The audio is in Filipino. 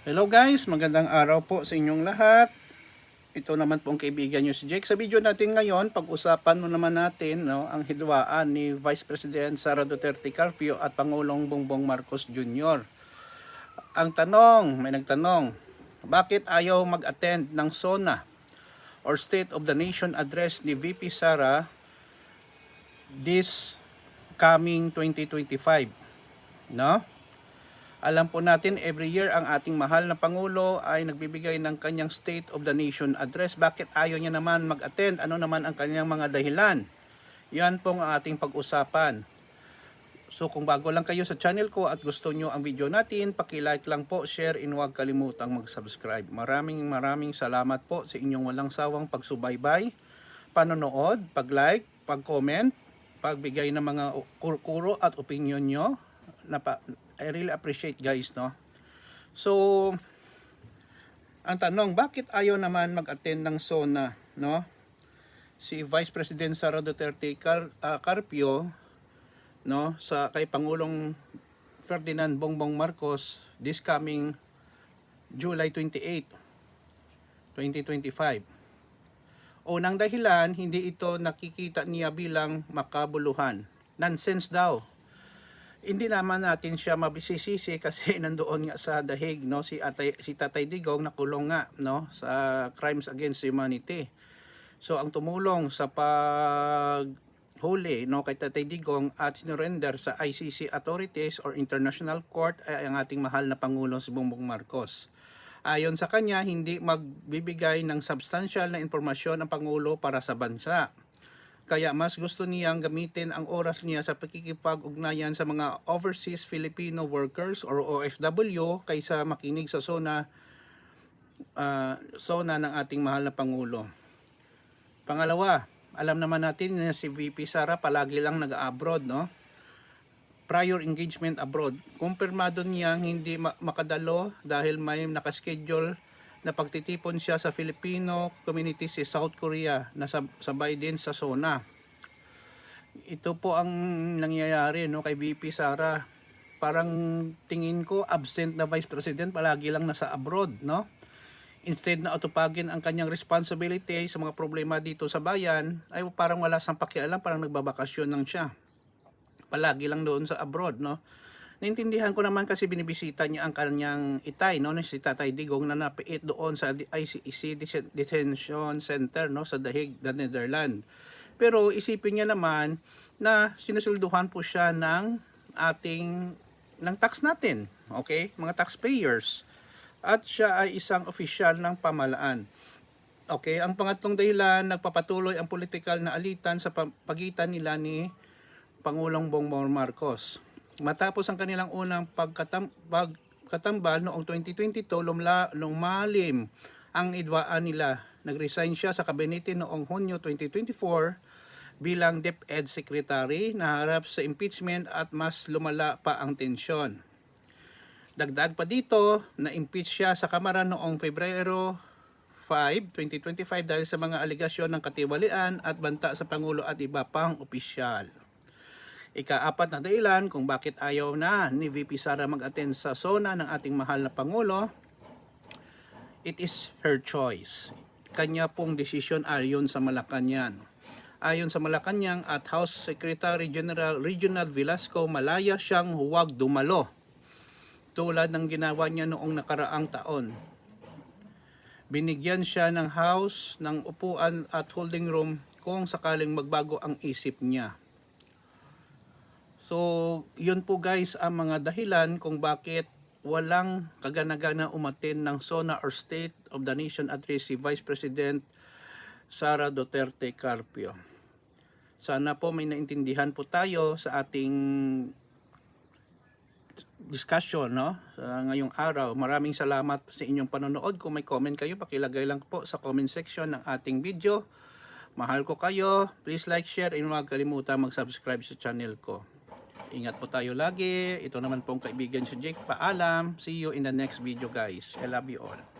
Hello guys, magandang araw po sa inyong lahat. Ito naman po ang kaibigan nyo si Jake. Sa video natin ngayon, pag-usapan naman natin ang hidwaan ni Vice President Sara Duterte Carpio at Pangulong Bongbong Marcos Jr. Ang tanong, may nagtanong, bakit ayaw mag-attend ng SONA or State of the Nation Address ni VP Sara this coming 2025? No? Alam po natin, every year ang ating mahal na Pangulo ay nagbibigay ng kanyang State of the Nation Address. Bakit ayaw niya naman mag-attend? Ano naman ang kanyang mga dahilan? Yan po ang ating pag-usapan. So kung bago lang kayo sa channel ko at gusto nyo ang video natin, paki-like lang po, share, and huwag kalimutang mag-subscribe. Maraming salamat po sa inyong walang sawang pagsubaybay, panonood, pag-like, pag-comment, pagbigay ng mga kuro at opinion nyo. I really appreciate guys, no? So, ang tanong, bakit ayaw naman mag-attend ng SONA, no? Si Vice President Sara Duterte Carpio, no, sa kay Pangulong Ferdinand Bongbong Marcos this coming July 28, 2025. Unang dahilan, hindi ito nakikita niya bilang makabuluhan. Nonsense daw. Hindi naman natin siya mabisisisi kasi nandoon nga sa dahig, no, si Tatay Digong nakulong nga, no, sa crimes against humanity. So ang tumulong sa paghuli, no, kay Tatay Digong at sinurrender sa ICC authorities or International Court ay ang ating mahal na Pangulo si Bongbong Marcos. Ayon sa kanya, hindi magbibigay ng substantial na impormasyon ang Pangulo para sa bansa. Kaya mas gusto niyang gamitin ang oras niya sa pakikipag-ugnayan sa mga overseas Filipino workers or OFW kaysa makinig sa SONA ng ating mahal na Pangulo. Pangalawa, alam naman natin na si VP Sara palagi lang nag-abroad, no? Prior engagement abroad. Kumpirmado niyang hindi makadalo dahil may nakaschedule na pagtitipon siya sa Filipino community sa South Korea na sabay din sa SONA. Ito po ang nangyayari, no, kay VP Sara. Parang tingin ko absent na Vice President, palagi lang nasa abroad, no? Instead na atupagin ang kanyang responsibility sa mga problema dito sa bayan, ay parang wala siyang pakialam, parang nagbabakasyon lang siya. Palagi lang doon sa abroad, no? Naintindihan ko naman kasi binibisita niya ang kanyang itay, no, si Tatay Digong na napiit doon sa ICC Detention Center, no, sa Dahig, the Netherlands. Pero isipin niya naman na sinusulduhan po siya ng tax natin, okay, mga taxpayers. At siya ay isang opisyal ng pamahalaan. Okay, ang pangatlong dahilan, nagpapatuloy ang politikal na alitan sa pagitan nila ni Pangulong Bongbong Marcos. Matapos ang kanilang unang pagkatambal noong 2022, lumalim ang idwaan nila. Nag-resign siya sa kabinete noong Hunyo 2024 bilang DepEd Secretary na harap sa impeachment at mas lumala pa ang tensyon. Dagdag pa dito, na-impeach siya sa Kamara noong Pebrero 5, 2025 dahil sa mga aligasyon ng katiwalian at banta sa Pangulo at iba pang opisyal. Ika-apat na dahilan kung bakit ayaw na ni VP Sara mag-attend sa SONA ng ating mahal na Pangulo, it is her choice. Kanya pong desisyon ayon sa Malacanang. Ayon sa Malacanang at House Secretary General Reginald Velasco, malaya siyang huwag dumalo tulad ng ginawa niya noong nakaraang taon. Binigyan siya ng house, ng upuan at holding room kung sakaling magbago ang isip niya. So, yun po guys ang mga dahilan kung bakit walang kagana-gana umattend ng SONA or State of the Nation Address si Vice President Sara Duterte Carpio. Sana po may naintindihan po tayo sa ating discussion, no? Ngayong araw. Maraming salamat sa inyong panonood. Kung may comment kayo, pakilagay lang po sa comment section ng ating video. Mahal ko kayo. Please like, share, and huwag kalimutan mag-subscribe sa channel ko. Ingat po tayo lagi. Ito naman pong kaibigan si Jake. Paalam. See you in the next video guys. I love you all.